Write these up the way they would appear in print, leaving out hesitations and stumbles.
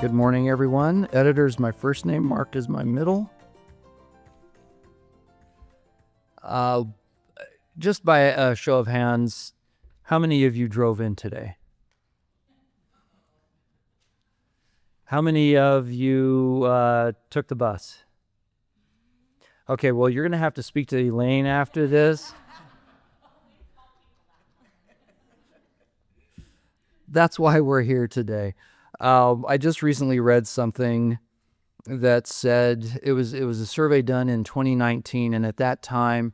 Good morning, everyone. Editor is my first name, Mark is my middle. Just by a show of hands, how many of you drove in today? How many of you took the bus? Okay, well, you're going to have to speak to Elaine after this. That's why we're here today. I just recently read something that said it was a survey done in 2019, and at that time,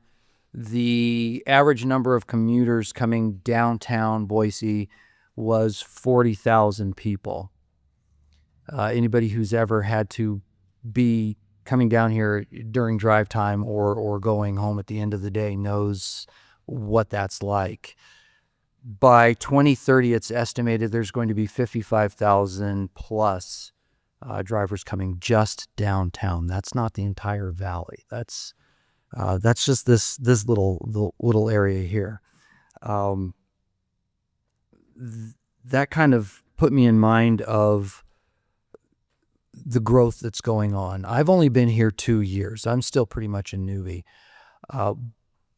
the average number of commuters coming downtown Boise was 40,000 people. Anybody who's ever had to be coming down here during drive time or going home at the end of the day knows what that's like. By 2030, it's estimated there's going to be 55,000 plus drivers coming just downtown. That's not the entire valley. That's just this little area here. That kind of put me in mind of the growth that's going on. I've only been here 2 years. I'm still pretty much a newbie.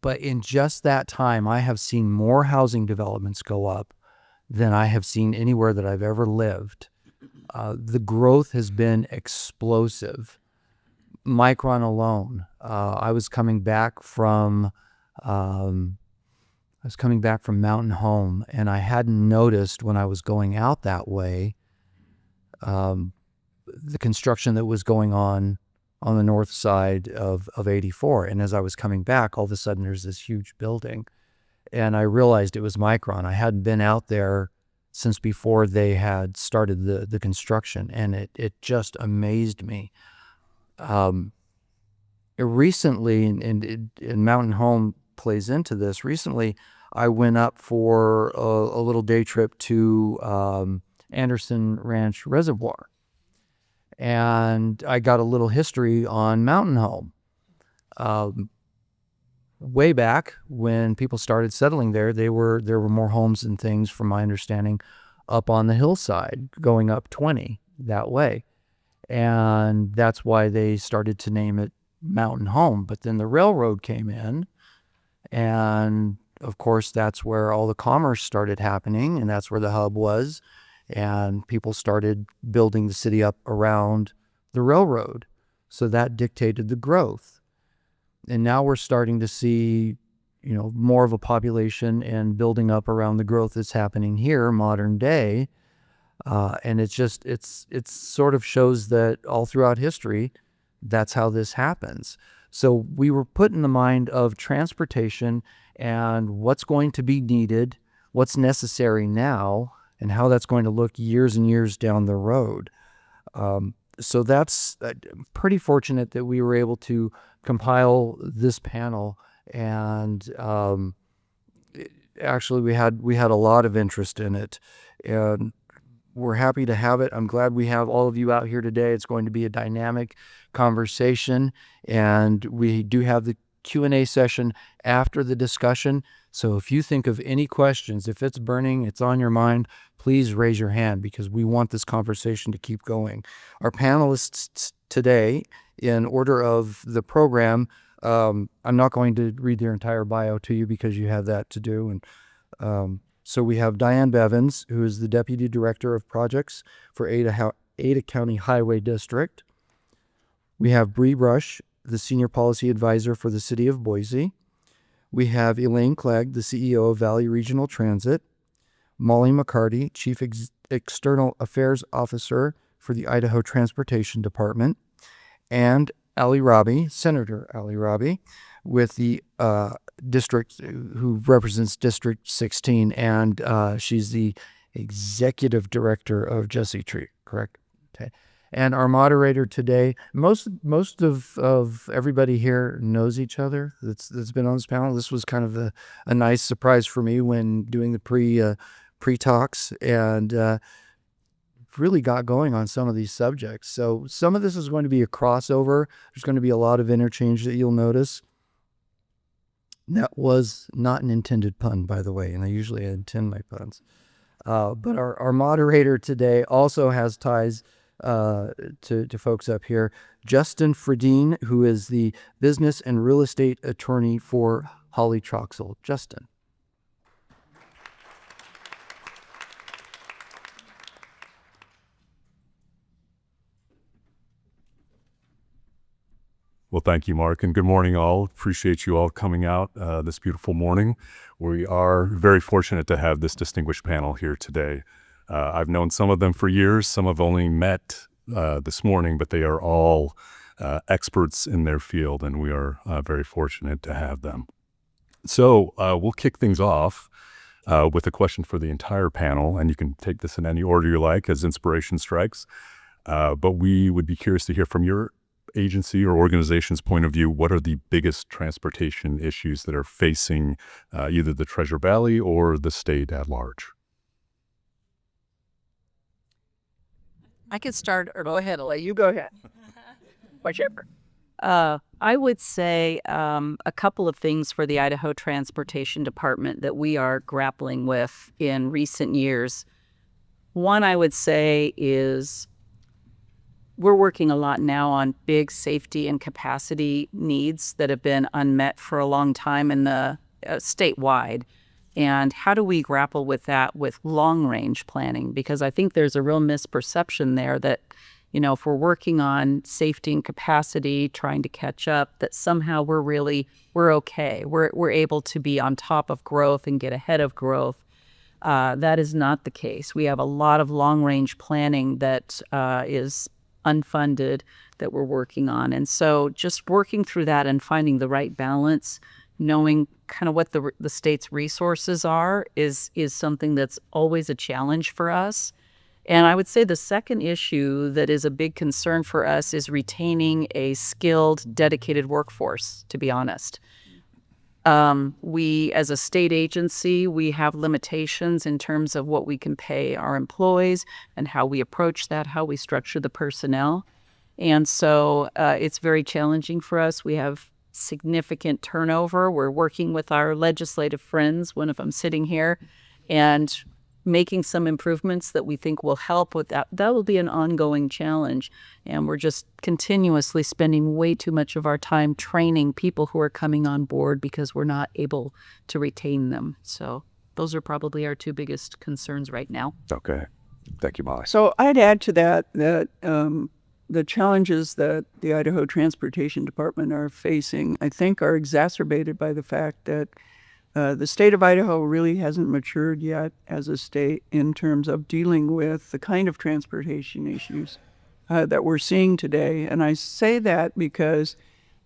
But in just that time, I have seen more housing developments go up than I have seen anywhere that I've ever lived. The growth has been explosive. Micron alone. I was coming back from Mountain Home, and I hadn't noticed when I was going out that way the construction that was going on the north side of 84. And as I was coming back, all of a sudden there's this huge building, and I realized it was Micron. I hadn't been out there since before they had started the construction, and it just amazed me. Recently, and Mountain Home plays into this, recently I went up for a little day trip to Anderson Ranch Reservoir, and I got a little history on Mountain Home. Way back when people started settling there, there were more homes and things, from my understanding, up on the hillside, going up 20 that way. And that's why they started to name it Mountain Home. But then the railroad came in, and of course that's where all the commerce started happening, and that's where the hub was, and people started building the city up around the railroad. So that dictated the growth. And now we're starting to see, more of a population and building up around the growth that's happening here, modern day. And it's sort of shows that all throughout history, that's how this happens. So we were put in the mind of transportation and what's going to be needed, what's necessary now, and how that's going to look years and years down the road. So that's pretty fortunate that we were able to compile this panel, and actually we had a lot of interest in it, and we're happy to have it. I'm glad we have all of you out here today. It's going to be a dynamic conversation, and we do have the Q&A session after the discussion. So if you think of any questions, if it's burning, it's on your mind, please raise your hand, because we want this conversation to keep going. Our panelists today, in order of the program, I'm not going to read their entire bio to you because you have that to do. And so we have Diane Bevins, who is the Deputy Director of Projects for Ada County Highway District. We have Bree Brush, the Senior Policy Advisor for the City of Boise. We have Elaine Clegg, the CEO of Valley Regional Transit. Molly McCarty, Chief External Affairs Officer for the Idaho Transportation Department. And Senator Ali Rabi, with the district, who represents District 16, and she's the Executive Director of Jesse Tree, correct? Okay. And our moderator today, most of everybody here knows each other that's been on this panel. This was kind of a nice surprise for me when doing the pre-talks, and really got going on some of these subjects. So some of this is going to be a crossover. There's going to be a lot of interchange that you'll notice. That was not an intended pun, by the way, and I usually intend my puns. But our moderator today also has ties to folks up here. Justin Fredine, who is the business and real estate attorney for Holly Troxel. Justin. Well, thank you, Mark, and good morning, all. Appreciate you all coming out this beautiful morning. We are very fortunate to have this distinguished panel here today. I've known some of them for years. Some have only met this morning, but they are all experts in their field, and we are very fortunate to have them. So we'll kick things off with a question for the entire panel, and you can take this in any order you like as inspiration strikes. But we would be curious to hear from your agency or organization's point of view, what are the biggest transportation issues that are facing either the Treasure Valley or the state at large? I could start, or go ahead. I'll let you go ahead. Whichever. I would say a couple of things for the Idaho Transportation Department that we are grappling with in recent years. One, I would say, is we're working a lot now on big safety and capacity needs that have been unmet for a long time in the statewide. And how do we grapple with that with long-range planning? Because I think there's a real misperception there that, if we're working on safety and capacity, trying to catch up, that somehow we're okay. We're able to be on top of growth and get ahead of growth. That is not the case. We have a lot of long-range planning that is unfunded that we're working on. And so just working through that and finding the right balance, knowing kind of what the state's resources are is something that's always a challenge for us. And I would say the second issue that is a big concern for us is retaining a skilled, dedicated workforce, to be honest. We, as a state agency, we have limitations in terms of what we can pay our employees and how we approach that, how we structure the personnel. And so it's very challenging for us. We have significant turnover. We're working with our legislative friends, one of them sitting here, and making some improvements that we think will help with that. That will be an ongoing challenge. And we're just continuously spending way too much of our time training people who are coming on board because we're not able to retain them. So those are probably our two biggest concerns right now. Okay. Thank you, Molly. So I'd add to that the challenges that the Idaho Transportation Department are facing, I think, are exacerbated by the fact that the state of Idaho really hasn't matured yet as a state in terms of dealing with the kind of transportation issues that we're seeing today. And I say that because,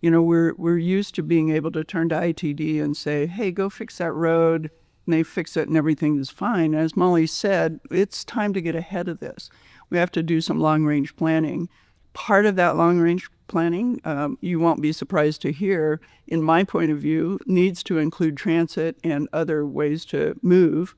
we're used to being able to turn to ITD and say, hey, go fix that road. And they fix it and everything is fine. As Molly said, it's time to get ahead of this. We have to do some long-range planning. Part of that long-range planning, you won't be surprised to hear, in my point of view, needs to include transit and other ways to move,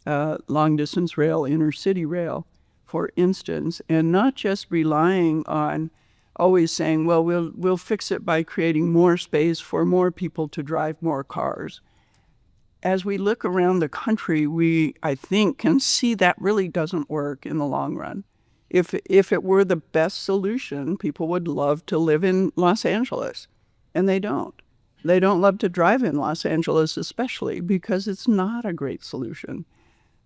long-distance rail, inner-city rail, for instance, and not just relying on always saying, well, we'll fix it by creating more space for more people to drive more cars. As we look around the country, we, I think, can see that really doesn't work in the long run. If it were the best solution, people would love to live in Los Angeles, and they don't. They don't love to drive in Los Angeles, especially because it's not a great solution.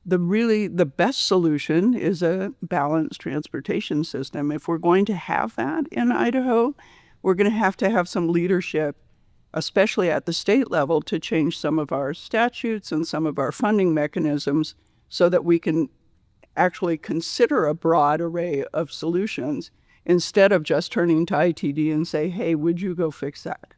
The best solution is a balanced transportation system. If we're going to have that in Idaho, we're going to have some leadership, especially at the state level, to change some of our statutes and some of our funding mechanisms so that we can actually consider a broad array of solutions instead of just turning to ITD and say, hey, would you go fix that?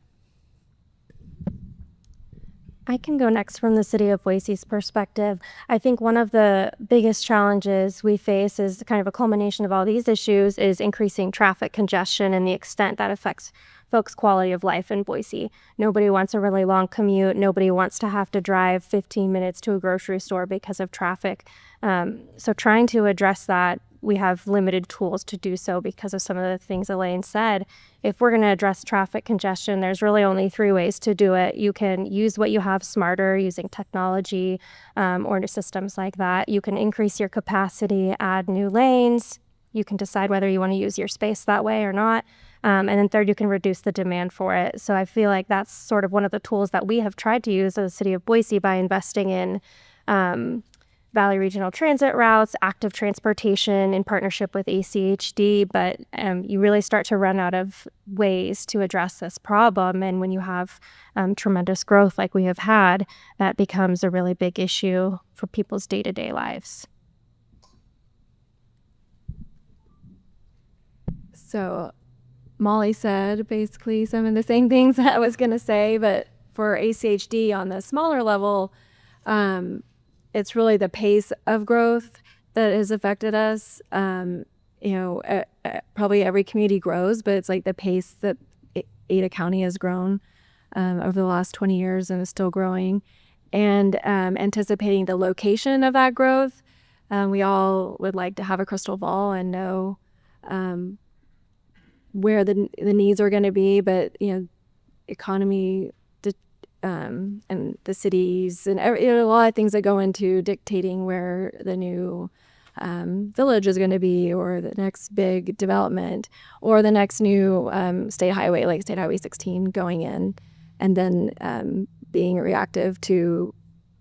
I can go next from the city of Boise's perspective. I think one of the biggest challenges we face is kind of a culmination of all these issues is increasing traffic congestion and the extent that affects folks' quality of life in Boise. Nobody wants a really long commute. Nobody wants to have to drive 15 minutes to a grocery store because of traffic. So trying to address that, we have limited tools to do so because of some of the things Elaine said. If we're going to address traffic congestion, there's really only three ways to do it. You can use what you have smarter using technology or systems like that. You can increase your capacity, add new lanes, you can decide whether you want to use your space that way or not. And then third, you can reduce the demand for it. So I feel like that's sort of one of the tools that we have tried to use as a city of Boise by investing in Valley Regional Transit routes, active transportation in partnership with ACHD, but you really start to run out of ways to address this problem. And when you have tremendous growth like we have had, that becomes a really big issue for people's day-to-day lives. So Molly said basically some of the same things that I was going to say, but for ACHD on the smaller level, it's really the pace of growth that has affected us. Probably every community grows, but it's like the pace that Ada County has grown over the last 20 years and is still growing. And anticipating the location of that growth, we all would like to have a crystal ball and know where the needs are going to be, but economy and the cities and a lot of things that go into dictating where the new village is going to be, or the next big development, or the next new state highway like State Highway 16 going in, and then being reactive to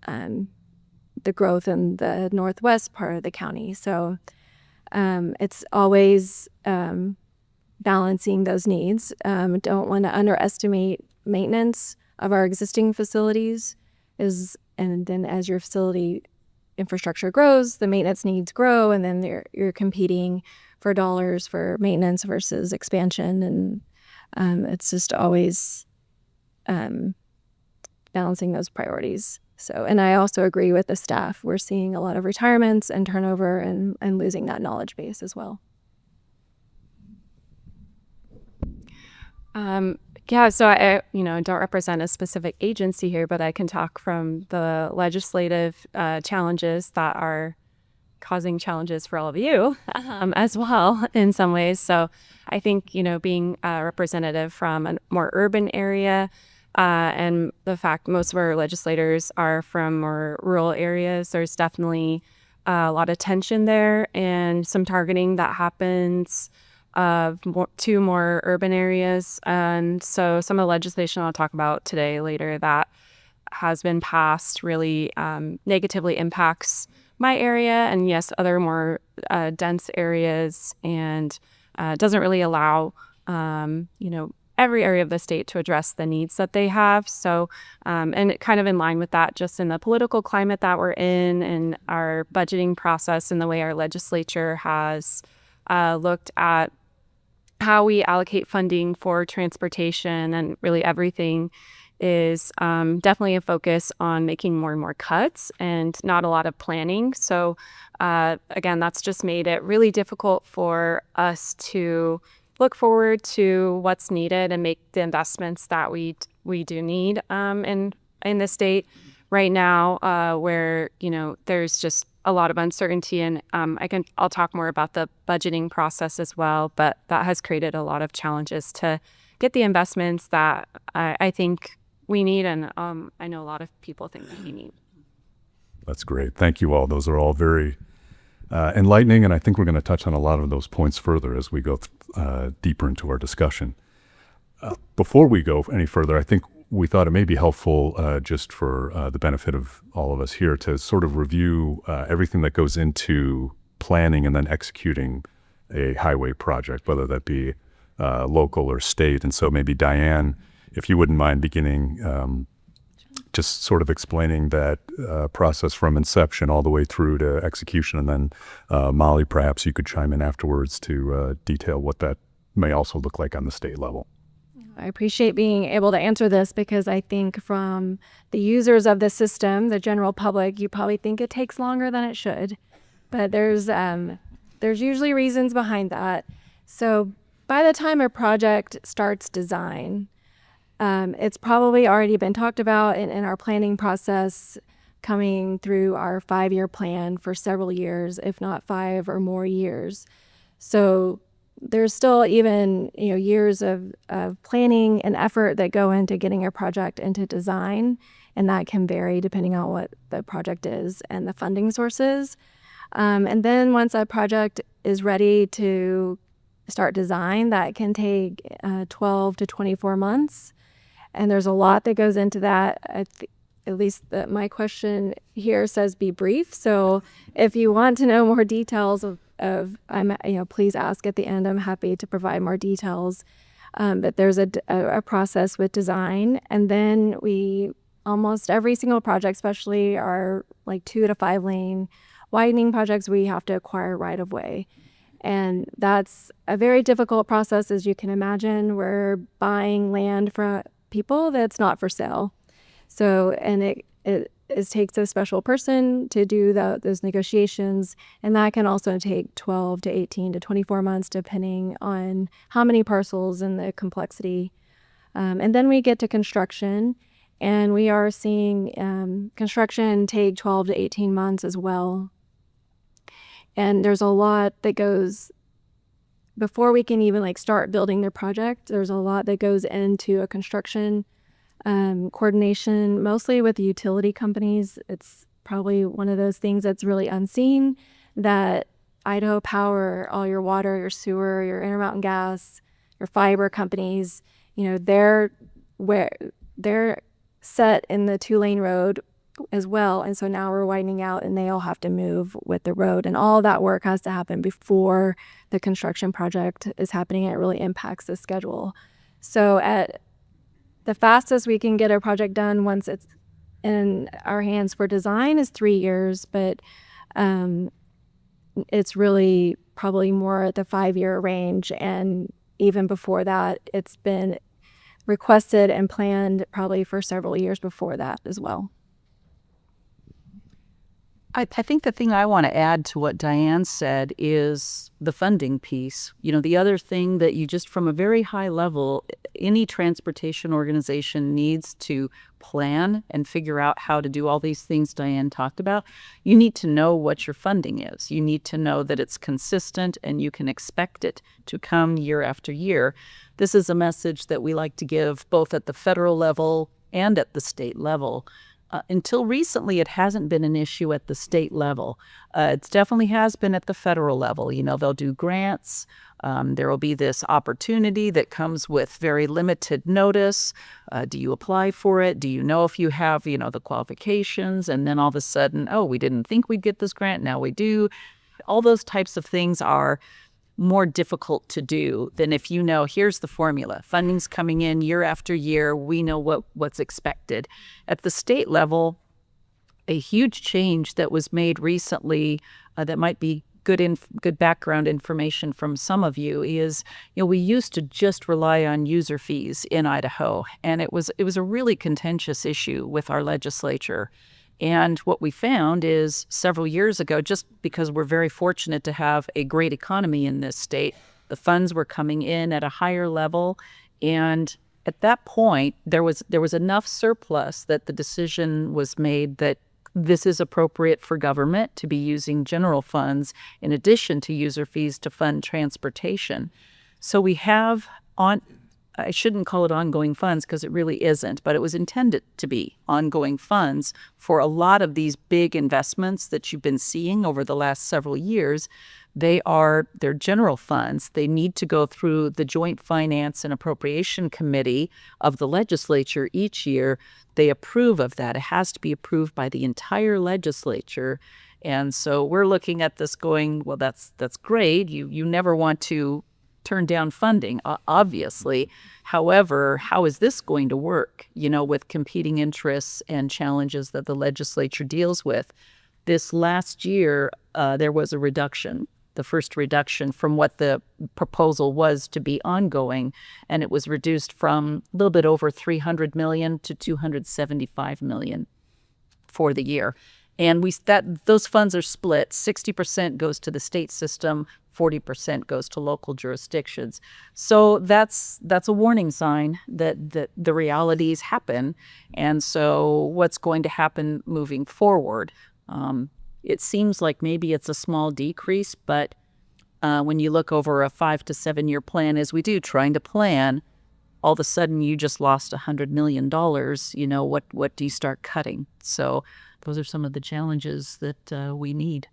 the growth in the northwest part of the county. So it's always balancing those needs. Don't want to underestimate maintenance of our existing facilities, and then as your facility infrastructure grows, the maintenance needs grow, and then you're competing for dollars for maintenance versus expansion, and it's just always balancing those priorities. So, and I also agree with the staff. We're seeing a lot of retirements and turnover and losing that knowledge base as well. Yeah, so I don't represent a specific agency here, but I can talk from the legislative challenges that are causing challenges for all of you as well in some ways. So I think, being a representative from a more urban area and the fact most of our legislators are from more rural areas, there's definitely a lot of tension there and some targeting that happens to more urban areas. And so some of the legislation I'll talk about today later that has been passed really negatively impacts my area and yes, other more dense areas, and doesn't really allow, every area of the state to address the needs that they have. So, and it kind of in line with that, just in the political climate that we're in and our budgeting process and the way our legislature has looked at how we allocate funding for transportation and really everything is definitely a focus on making more and more cuts and not a lot of planning. So again, that's just made it really difficult for us to look forward to what's needed and make the investments that we do need in the state right now, where there's just a lot of uncertainty, and I'll talk more about the budgeting process as well, but that has created a lot of challenges to get the investments that I think we need, and I know a lot of people think that we need. That's great. Thank you all. Those are all very enlightening, and I think we're going to touch on a lot of those points further as we go deeper into our discussion. Before we go any further, I think we thought it may be helpful just for the benefit of all of us here to sort of review everything that goes into planning and then executing a highway project, whether that be local or state. And so maybe Diane, if you wouldn't mind beginning just sort of explaining that process from inception all the way through to execution. And then Molly, perhaps you could chime in afterwards to detail what that may also look like on the state level. I appreciate being able to answer this because I think from the users of the system, the general public, you probably think it takes longer than it should. But there's usually reasons behind that. So by the time a project starts design, it's probably already been talked about in our planning process coming through our 5-year plan for several years, if not 5 or more years. So there's still even years of planning and effort that go into getting a project into design, and that can vary depending on what the project is and the funding sources. And then once a project is ready to start design, that can take 12 to 24 months. And there's a lot that goes into that. At least my question here says be brief. So if you want to know more details please ask at the end. I'm happy to provide more details. But there's a process with design, and then we almost every single project, especially our like 2 to 5 lane widening projects, we have to acquire right of way. And that's a very difficult process, as you can imagine. We're buying land from people that's not for sale. So, and it takes a special person to do those negotiations. And that can also take 12 to 18 to 24 months, depending on how many parcels and the complexity. And then we get to construction, and we are seeing construction take 12 to 18 months as well. And there's a lot that goes before we can even like start building their project. There's a lot that goes into a construction coordination, mostly with the utility companies. It's probably one of those things that's really unseen, that Idaho Power, all your water, your sewer, your Intermountain Gas, your fiber companies, they're set in the 2-lane road as well. And so now we're widening out, and they all have to move with the road, and all that work has to happen before the construction project is happening. It really impacts the schedule. So at the fastest we can get a project done once it's in our hands for design is 3 years, but it's really probably more at the 5-year range. And even before that, it's been requested and planned probably for several years before that as well. I think the thing I want to add to what Diane said is the funding piece. The other thing that you just from a very high level, any transportation organization needs to plan and figure out how to do all these things Diane talked about. You need to know what your funding is. You need to know that it's consistent and you can expect it to come year after year. This is a message that we like to give both at the federal level and at the state level. Until recently, it hasn't been an issue at the state level. It definitely has been at the federal level. They'll do grants. There will be this opportunity that comes with very limited notice. Do you apply for it? Do you know if you have, the qualifications? And then all of a sudden, oh, we didn't think we'd get this grant. Now we do. All those types of things are more difficult to do than if here's the formula. Funding's coming in year after year. We know what's expected. At the state level, a huge change that was made recently that might be good background information from some of you is, we used to just rely on user fees in Idaho, and it was a really contentious issue with our legislature. And what we found is several years ago, just because we're very fortunate to have a great economy in this state, the funds were coming in at a higher level. And at that point, there was enough surplus that the decision was made that this is appropriate for government to be using general funds in addition to user fees to fund transportation. So we have I shouldn't call it ongoing funds because it really isn't, but it was intended to be ongoing funds for a lot of these big investments that you've been seeing over the last several years. They're general funds. They need to go through the Joint Finance and Appropriation Committee of the legislature each year. They approve of that. It has to be approved by the entire legislature. And so we're looking at this going, well, that's great. You never want to turn down funding, obviously. However, how is this going to work, with competing interests and challenges that the legislature deals with? This last year, there was a reduction, the first reduction from what the proposal was to be ongoing, and it was reduced from a little bit over $300 million to $275 million for the year. And those funds are split. 60% goes to the state system, 40% goes to local jurisdictions. So that's a warning sign that the realities happen. And so what's going to happen moving forward? It seems like maybe it's a small decrease, but when you look over a 5 to 7 year plan, as we do, trying to plan, all of a sudden you just lost $100 million. What do you start cutting? So those are some of the challenges that we need.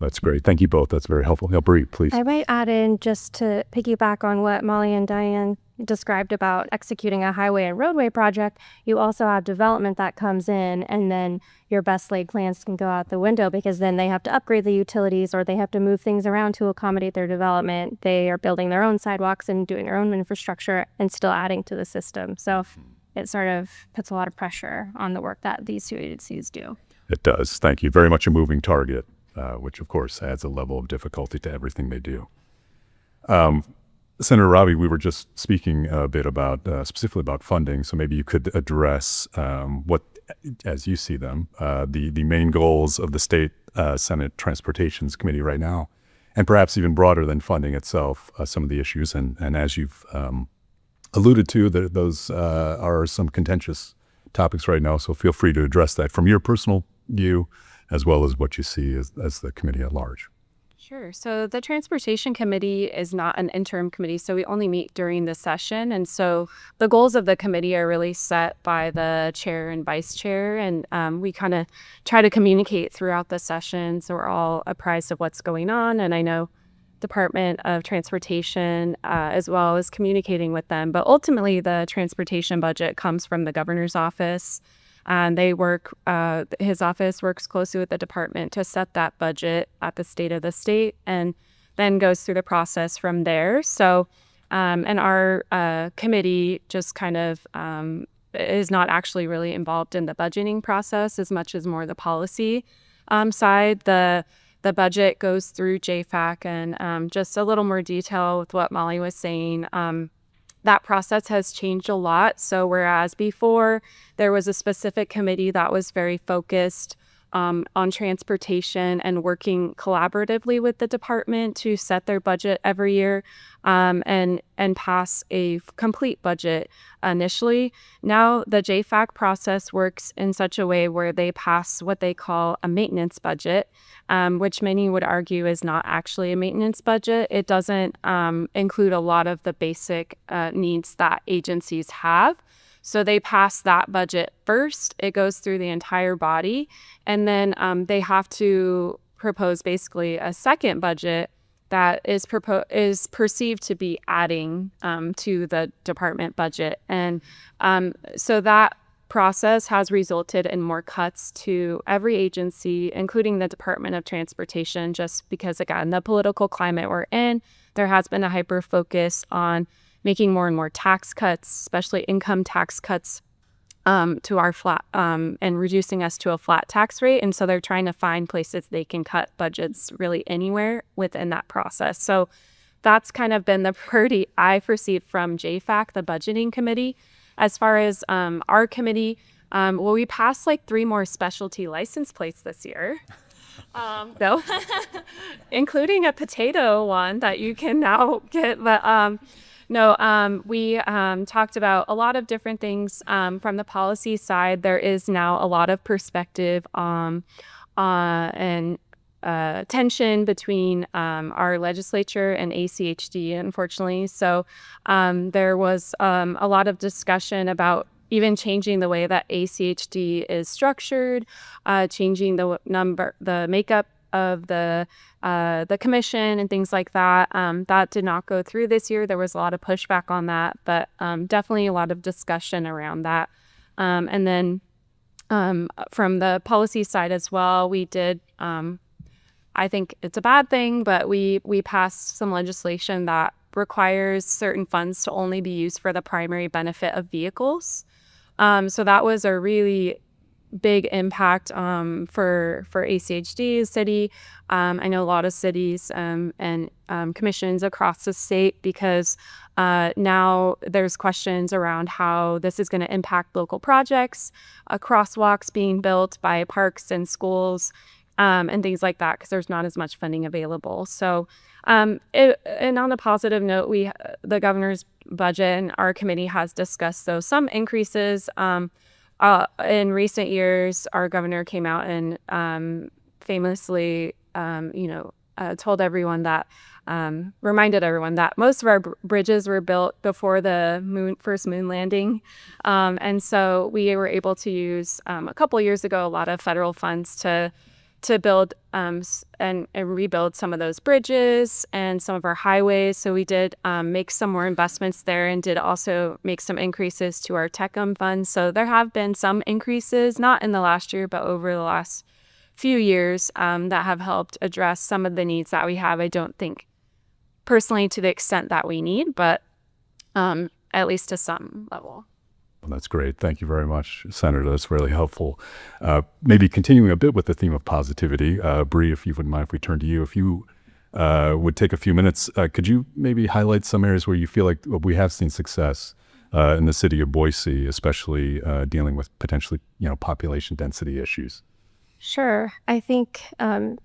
That's great. Thank you both. That's very helpful. Yeah, Bree, please. I might add in just to piggyback on what Molly and Diane described about executing a highway and roadway project. You also have development that comes in, and then your best laid plans can go out the window because then they have to upgrade the utilities or they have to move things around to accommodate their development. They are building their own sidewalks and doing their own infrastructure and still adding to the system. So it sort of puts a lot of pressure on the work that these two agencies do. It does. Thank you. Very much a moving target, which of course adds a level of difficulty to everything they do. Senator Robbie, we were just speaking a bit about specifically about funding, so maybe you could address what, as you see them, the main goals of the State Senate Transportations Committee right now, and perhaps even broader than funding itself, some of the issues. And as you've alluded to, those are some contentious topics right now, so feel free to address that from your personal view as well as what you see as the committee at large. Sure. So the Transportation Committee is not an interim committee, so we only meet during the session. And so the goals of the committee are really set by the chair and vice chair. And we kind of try to communicate throughout the session so we're all apprised of what's going on. And I know Department of Transportation as well as communicating with them. But ultimately, the transportation budget comes from the governor's office. And they work, his office works closely with the department to set that budget at the state of the state and then goes through the process from there. So, and our committee just kind of is not actually really involved in the budgeting process as much as more the policy side. The budget goes through JFAC, and just a little more detail with what Molly was saying. That process has changed a lot. So whereas before there was a specific committee that was very focused on transportation and working collaboratively with the department to set their budget every year and pass a complete budget initially. Now the JFAC process works in such a way where they pass what they call a maintenance budget, which many would argue is not actually a maintenance budget. It doesn't include a lot of the basic needs that agencies have. So they pass that budget first. It goes through the entire body. And then they have to propose basically a second budget that is perceived to be adding to the department budget. And so that process has resulted in more cuts to every agency, including the Department of Transportation, just because, again, the political climate we're in, there has been a hyper focus on making more and more tax cuts, especially income tax cuts to our flat and reducing us to a flat tax rate. And so they're trying to find places they can cut budgets really anywhere within that process. So that's kind of been the priority I perceived from JFAC, the budgeting committee. As far as our committee, well, we passed like 3 more specialty license plates this year. No, including a potato one that you can now get. But we talked about a lot of different things from the policy side. There is now a lot of perspective and tension between our legislature and ACHD, unfortunately. So there was a lot of discussion about even changing the way that ACHD is structured, changing the makeup of the commission and things like that. That did not go through this year. There was a lot of pushback on that, but definitely a lot of discussion around that. And then from the policy side as well, we did, I think it's a bad thing, but we passed some legislation that requires certain funds to only be used for the primary benefit of vehicles. So that was a really big impact for ACHD city. I know a lot of cities and commissions across the state because now there's questions around how this is going to impact local projects, crosswalks being built by parks and schools, and things like that because there's not as much funding available. So and on a positive note, the governor's budget and our committee has discussed some increases. In recent years, our governor came out and famously, told everyone that, reminded everyone that most of our bridges were built before the first moon landing. And so we were able to use, a couple years ago, a lot of federal funds to to build and rebuild some of those bridges and some of our highways. So we did make some more investments there and did also make some increases to our TechM funds. So there have been some increases, not in the last year, but over the last few years that have helped address some of the needs that we have. I don't think personally to the extent that we need, but at least to some level. Well, that's great. Thank you very much, Senator. That's really helpful. Maybe continuing a bit with the theme of positivity, Bree, if you wouldn't mind if we turn to you, if you would take a few minutes, could you maybe highlight some areas where you feel like we have seen success in the city of Boise, especially dealing with potentially, population density issues? Sure. I think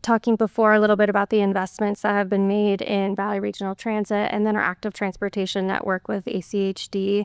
talking before a little bit about the investments that have been made in Valley Regional Transit and then our active transportation network with ACHD,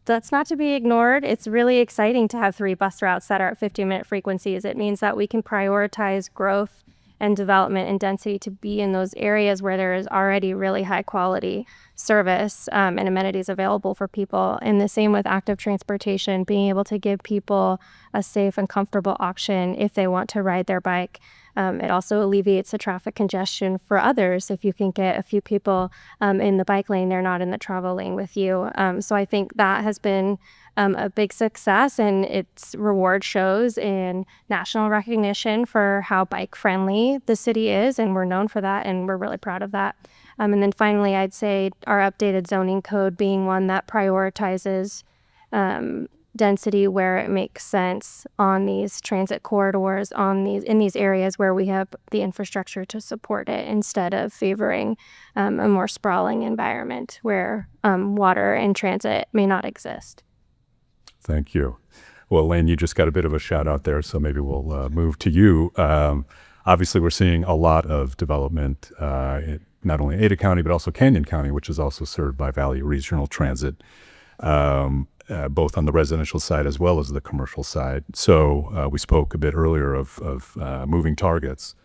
that's not to be ignored. It's really exciting to have 3 bus routes that are at 15-minute frequencies. It means that we can prioritize growth and development and density to be in those areas where there is already really high quality service and amenities available for people. And the same with active transportation, being able to give people a safe and comfortable option if they want to ride their bike. It also alleviates the traffic congestion for others. If you can get a few people in the bike lane, they're not in the travel lane with you. So I think that has been a big success, and its reward shows in national recognition for how bike friendly the city is, and we're known for that, and we're really proud of that. And then finally, I'd say our updated zoning code being one that prioritizes density where it makes sense on these transit corridors, in these areas where we have the infrastructure to support it, instead of favoring a more sprawling environment where water and transit may not exist. Thank you. Well, Lane, you just got a bit of a shout out there, so maybe we'll move to you. Obviously, we're seeing a lot of development in not only Ada County, but also Canyon County, which is also served by Valley Regional Transit, both on the residential side as well as the commercial side. So we spoke a bit earlier of moving targets.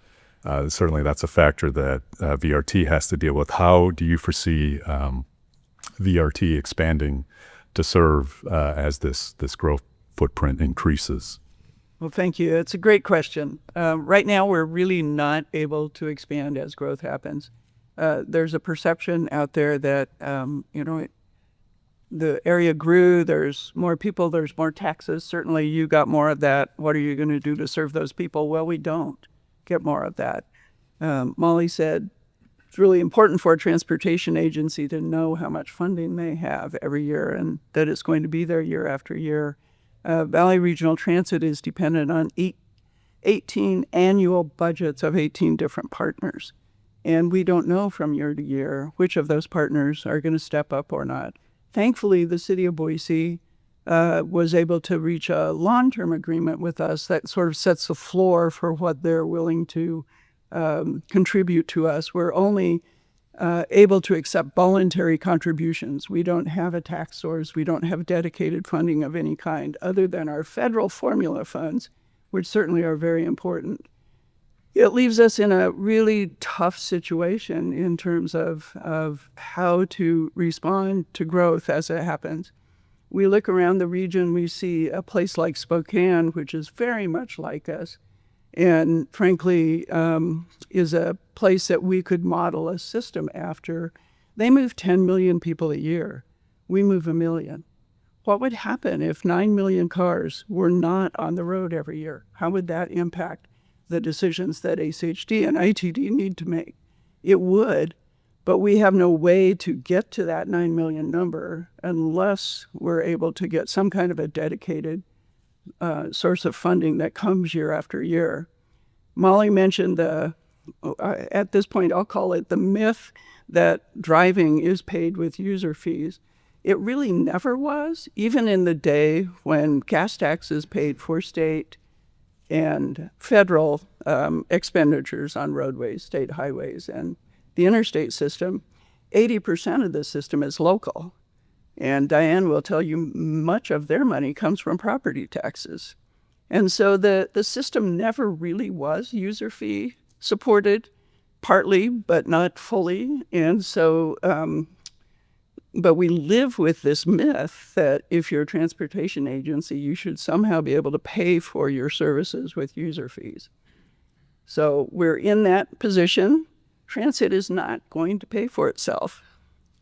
Certainly that's a factor that VRT has to deal with. How do you foresee VRT expanding to serve as this growth footprint increases? Well, thank you. It's a great question. Right now, we're really not able to expand as growth happens. There's a perception out there that, the area grew, there's more people, there's more taxes. Certainly you got more of that. What are you going to do to serve those people? Well, we don't get more of that. Molly said it's really important for a transportation agency to know how much funding they have every year and that it's going to be there year after year. Valley Regional Transit is dependent on 18 annual budgets of 18 different partners. And we don't know from year to year which of those partners are going to step up or not. Thankfully, the city of Boise was able to reach a long-term agreement with us that sort of sets the floor for what they're willing to contribute to us. We're only able to accept voluntary contributions. We don't have a tax source. We don't have dedicated funding of any kind other than our federal formula funds, which certainly are very important. It leaves us in a really tough situation in terms of how to respond to growth as it happens. We look around the region, we see a place like Spokane, which is very much like us, and frankly is a place that we could model a system after. They move 10 million people a year. We move 1 million. What would happen if 9 million cars were not on the road every year? How would that impact the decisions that ACHD and ITD need to make? It would, but we have no way to get to that 9 million number unless we're able to get some kind of a dedicated source of funding that comes year after year. Molly mentioned at this point, I'll call it the myth that driving is paid with user fees. It really never was, even in the day when gas taxes paid for state and federal expenditures on roadways, state highways, and the interstate system. 80% of the system is local. And Diane will tell you much of their money comes from property taxes. And so the system never really was user fee supported, partly, but not fully. And so, but we live with this myth that if you're a transportation agency, you should somehow be able to pay for your services with user fees. So we're in that position. Transit is not going to pay for itself,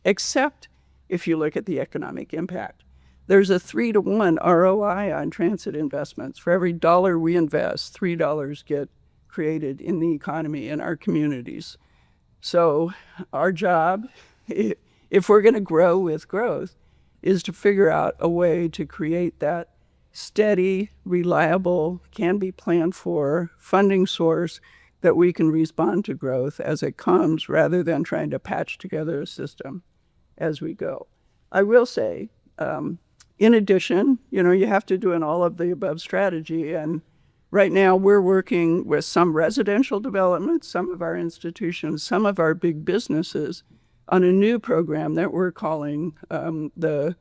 except if you look at the economic impact. There's a 3-to-1 ROI on transit investments. For every dollar we invest, $3 get created in the economy in our communities. So our job, if we're going to grow with growth, is to figure out a way to create that steady, reliable, can be planned for funding source that we can respond to growth as it comes rather than trying to patch together a system as we go. I will say, in addition, you have to do an all of the above strategy. And right now we're working with some residential developments, some of our institutions, some of our big businesses on a new program that we're calling the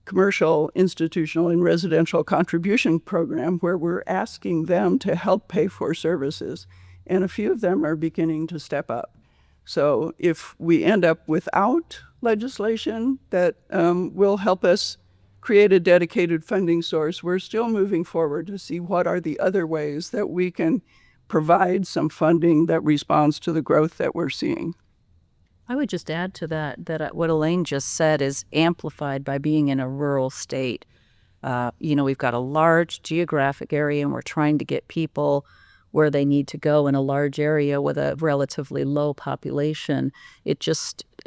Commercial, Institutional, and Residential Contribution Program, where we're asking them to help pay for services. And a few of them are beginning to step up. So if we end up without legislation that will help us create a dedicated funding source, we're still moving forward to see what are the other ways that we can provide some funding that responds to the growth that we're seeing. I would just add to that what Elaine just said is amplified by being in a rural state. We've got a large geographic area, and we're trying to get people where they need to go in a large area with a relatively low population.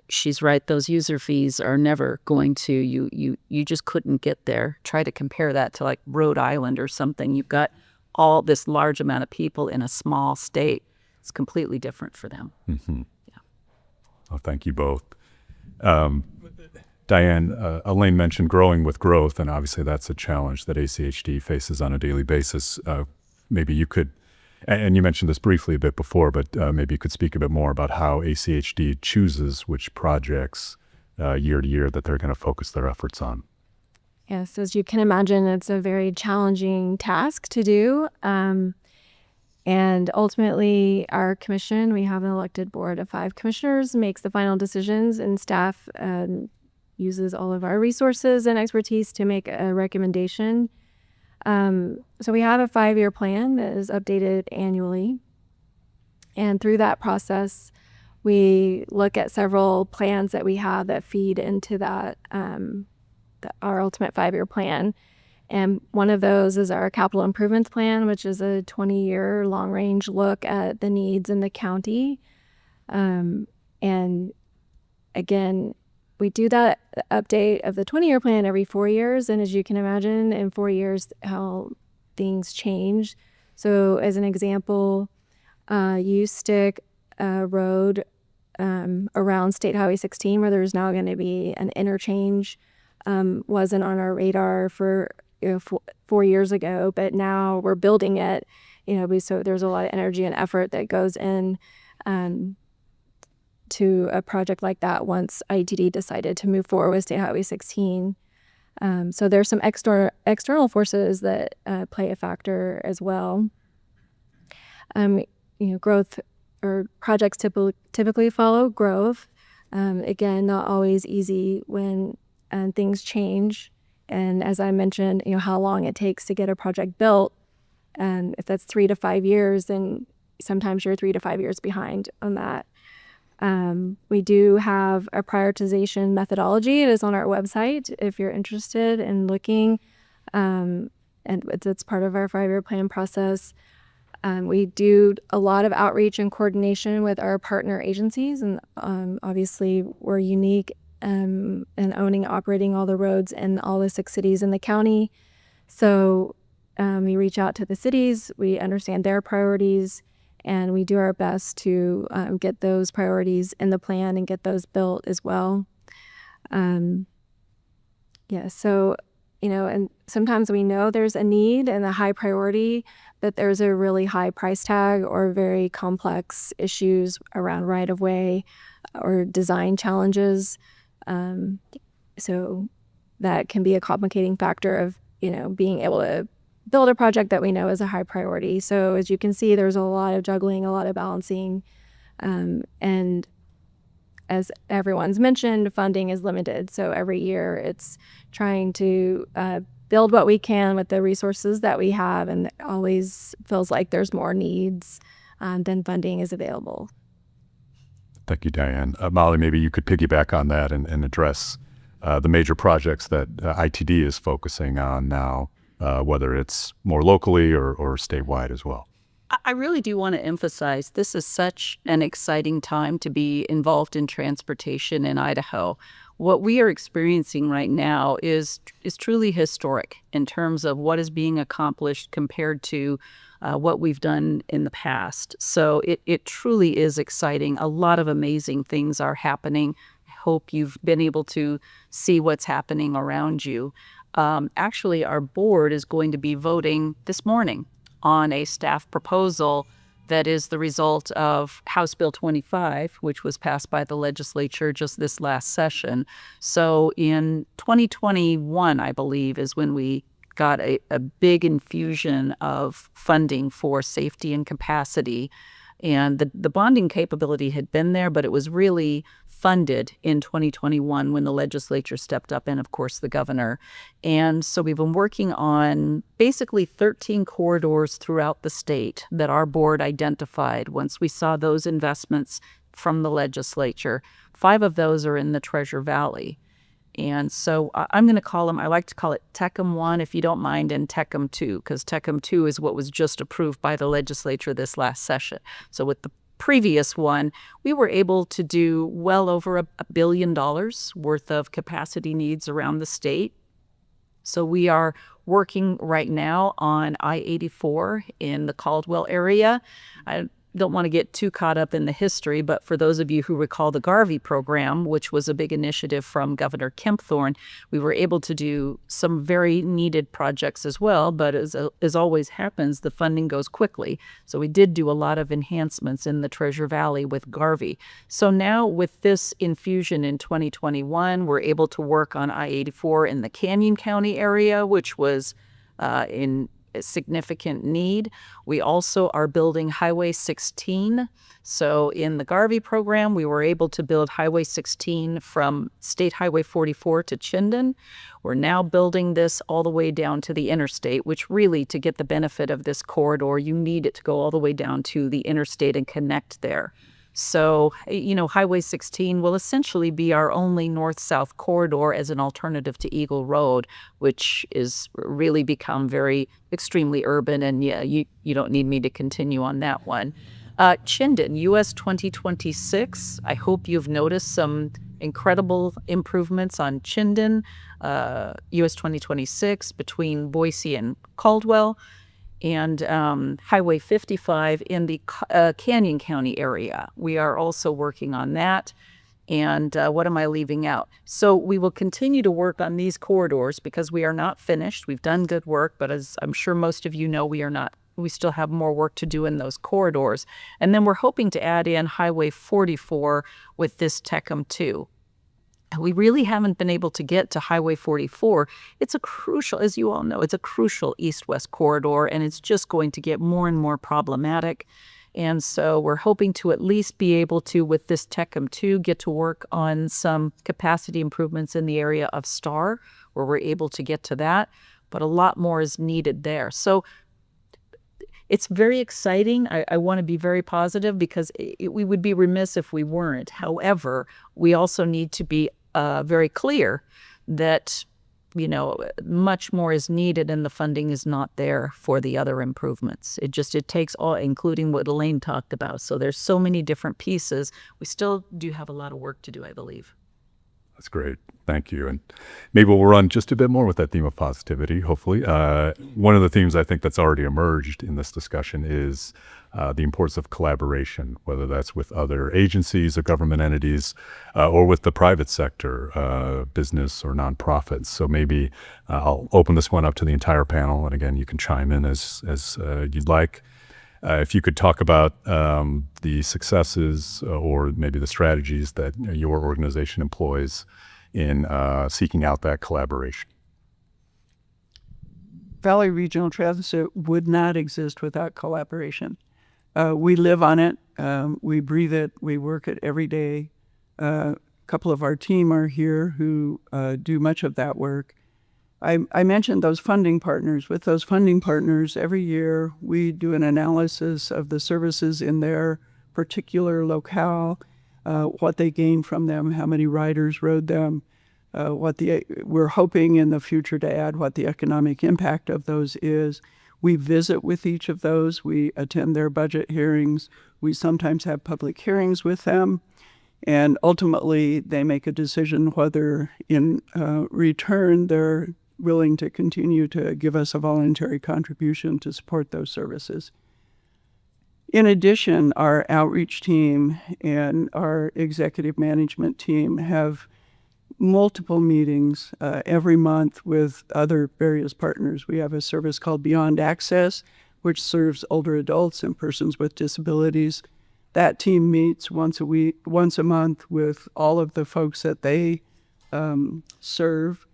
She's right, those user fees are never going to, you just couldn't get there. Try to compare that to like Rhode Island or something. You've got all this large amount of people in a small state. It's completely different for them. Mm-hmm. Oh, thank you both. Diane, Elaine mentioned growing with growth, and obviously that's a challenge that ACHD faces on a daily basis. Maybe you could, and you mentioned this briefly a bit before, but maybe you could speak a bit more about how ACHD chooses which projects year to year that they're going to focus their efforts on. Yes, as you can imagine, it's a very challenging task to do. And ultimately, our commission, we have an elected board of 5 commissioners, makes the final decisions, and staff uses all of our resources and expertise to make a recommendation. So we have a 5-year plan that is updated annually. And through that process, we look at several plans that we have that feed into that, our ultimate 5-year plan. And one of those is our capital improvements plan, which is a 20-year long-range look at the needs in the county. And again, we do that update of the 20-year plan every 4 years. And as you can imagine, in 4 years, how things change. So as an example, you stick a road around State Highway 16 where there's now going to be an interchange. Wasn't on our radar for 4 years ago, but now we're building it. So there's a lot of energy and effort that goes in to a project like that once ITD decided to move forward with State Highway 16. So there's some external forces that play a factor as well. Growth or projects typically follow growth. Again, not always easy when things change. And as I mentioned, how long it takes to get a project built. And if that's 3 to 5 years, then sometimes you're 3 to 5 years behind on that. We do have a prioritization methodology. It is on our website if you're interested in looking. And it's part of our 5-year plan process. We do a lot of outreach and coordination with our partner agencies. And obviously, we're unique and operating all the roads in all the 6 cities in the county. So we reach out to the cities, we understand their priorities, and we do our best to get those priorities in the plan and get those built as well. And sometimes we know there's a need and a high priority, but there's a really high price tag or very complex issues around right-of-way or design challenges. So that can be a complicating factor of, being able to build a project that we know is a high priority. So as you can see, there's a lot of juggling, a lot of balancing. And as everyone's mentioned, funding is limited. So every year it's trying to build what we can with the resources that we have. And it always feels like there's more needs then funding is available. Thank you, Diane. Molly, maybe you could piggyback on that and address the major projects that ITD is focusing on now, whether it's more locally or statewide as well. I really do want to emphasize this is such an exciting time to be involved in transportation in Idaho. What we are experiencing right now is truly historic in terms of what is being accomplished compared to what we've done in the past. So it truly is exciting. A lot of amazing things are happening. I hope you've been able to see what's happening around you. Actually, our board is going to be voting this morning on a staff proposal that is the result of House Bill 25, which was passed by the legislature just this last session. So in 2021, I believe, is when we got a big infusion of funding for safety and capacity. And the bonding capability had been there, but it was really funded in 2021 when the legislature stepped up and, of course, the governor. And so we've been working on basically 13 corridors throughout the state that our board identified once we saw those investments from the legislature. 5 of those are in the Treasure Valley. And so I'm going to call them, I like to call it TECM 1, if you don't mind, and TECM 2, because TECM 2 is what was just approved by the legislature this last session. So with the previous one, we were able to do well over $1 billion worth of capacity needs around the state. So we are working right now on I-84 in the Caldwell area. I don't want to get too caught up in the history, but for those of you who recall the Garvey program, which was a big initiative from Governor Kempthorne, we were able to do some very needed projects as well. But as always happens, the funding goes quickly. So we did do a lot of enhancements in the Treasure Valley with Garvey. So now with this infusion in 2021, we're able to work on I-84 in the Canyon County area, which was in significant need. We also are building Highway 16. So in the Garvey program, we were able to build Highway 16 from State Highway 44 to Chinden. We're now building this all the way down to the interstate, which really, to get the benefit of this corridor, you need it to go all the way down to the interstate and connect there. So, Highway 16 will essentially be our only north-south corridor as an alternative to Eagle Road, which is really become extremely urban. And yeah, you don't need me to continue on that one. Chinden, US 2026. I hope you've noticed some incredible improvements on Chinden, US 2026 between Boise and Caldwell, and Highway 55 in the Canyon County area. We are also working on that. And what am I leaving out? So we will continue to work on these corridors because we are not finished. We've done good work, but as I'm sure most of you know, we still have more work to do in those corridors. And then we're hoping to add in Highway 44 with this TECM 2. We really haven't been able to get to Highway 44. It's a crucial, as you all know, it's a crucial east-west corridor, and it's just going to get more and more problematic. And so we're hoping to at least be able to, with this TECM 2, get to work on some capacity improvements in the area of Star, where we're able to get to that. But a lot more is needed there. So it's very exciting. I want to be very positive because we would be remiss if we weren't. However, we also need to be very clear that, much more is needed and the funding is not there for the other improvements. It takes all, including what Elaine talked about. So there's so many different pieces. We still do have a lot of work to do, I believe. That's great. Thank you. And maybe we'll run just a bit more with that theme of positivity, hopefully. One of the themes I think that's already emerged in this discussion is the importance of collaboration, whether that's with other agencies or government entities or with the private sector, business or nonprofits. So maybe I'll open this one up to the entire panel. And again, you can chime in as you'd like. If you could talk about the successes or maybe the strategies that your organization employs in seeking out that collaboration. Valley Regional Transit would not exist without collaboration. We live on it. We breathe it. We work it every day. A couple of our team are here who do much of that work. I mentioned those funding partners. With those funding partners, every year we do an analysis of the services in their particular locale, what they gained from them, how many riders rode them, we're hoping in the future to add what the economic impact of those is. We visit with each of those. We attend their budget hearings. We sometimes have public hearings with them. And ultimately, they make a decision whether in return they're willing to continue to give us a voluntary contribution to support those services. In addition, our outreach team and our executive management team have multiple meetings every month with other various partners. We have a service called Beyond Access, which serves older adults and persons with disabilities. That team meets once a month with all of the folks that they serve.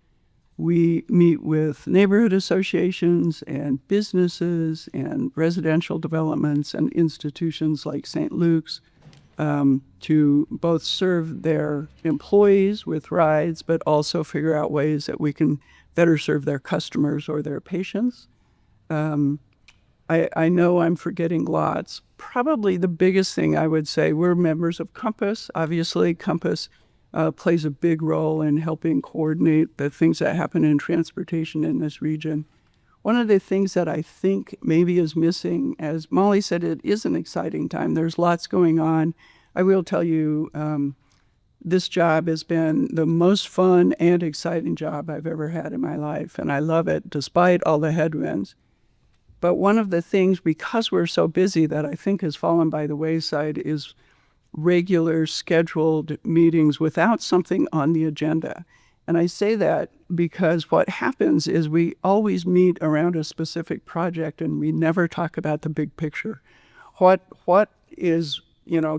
We meet with neighborhood associations and businesses and residential developments and institutions like St. Luke's to both serve their employees with rides, but also figure out ways that we can better serve their customers or their patients. I know I'm forgetting lots. Probably the biggest thing I would say, we're members of Compass. Obviously, Compass plays a big role in helping coordinate the things that happen in transportation in this region. One of the things that I think maybe is missing, as Molly said, it is an exciting time. There's lots going on. I will tell you, this job has been the most fun and exciting job I've ever had in my life, and I love it despite all the headwinds. But one of the things, because we're so busy, that I think has fallen by the wayside is regular scheduled meetings without something on the agenda. And I say that because what happens is we always meet around a specific project and we never talk about the big picture. What is,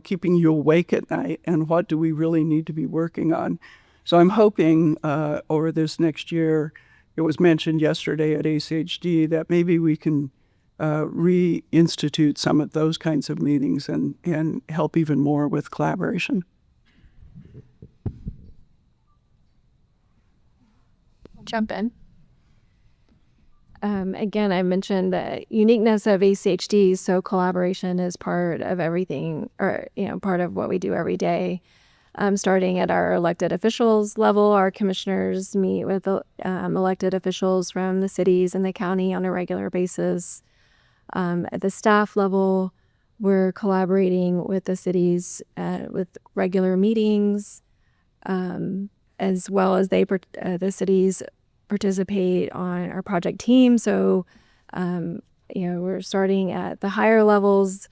keeping you awake at night, and what do we really need to be working on? So I'm hoping over this next year, it was mentioned yesterday at ACHD that maybe we can reinstitute some of those kinds of meetings and help even more with collaboration. Jump in. Again, I mentioned the uniqueness of ACHD, so collaboration is part of everything, or part of what we do every day. Starting at our elected officials level, our commissioners meet with elected officials from the cities and the county on a regular basis. At the staff level, we're collaborating with the cities with regular meetings, as well as the cities participate on our project team. So, we're starting at the higher levels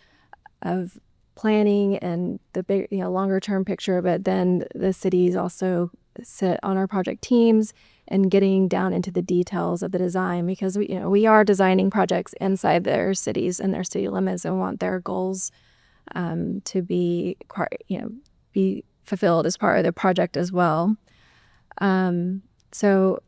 of planning and the big, longer term picture, but then the cities also sit on our project teams and getting down into the details of the design, because we are designing projects inside their cities and their city limits and want their goals to be fulfilled as part of the project as well. So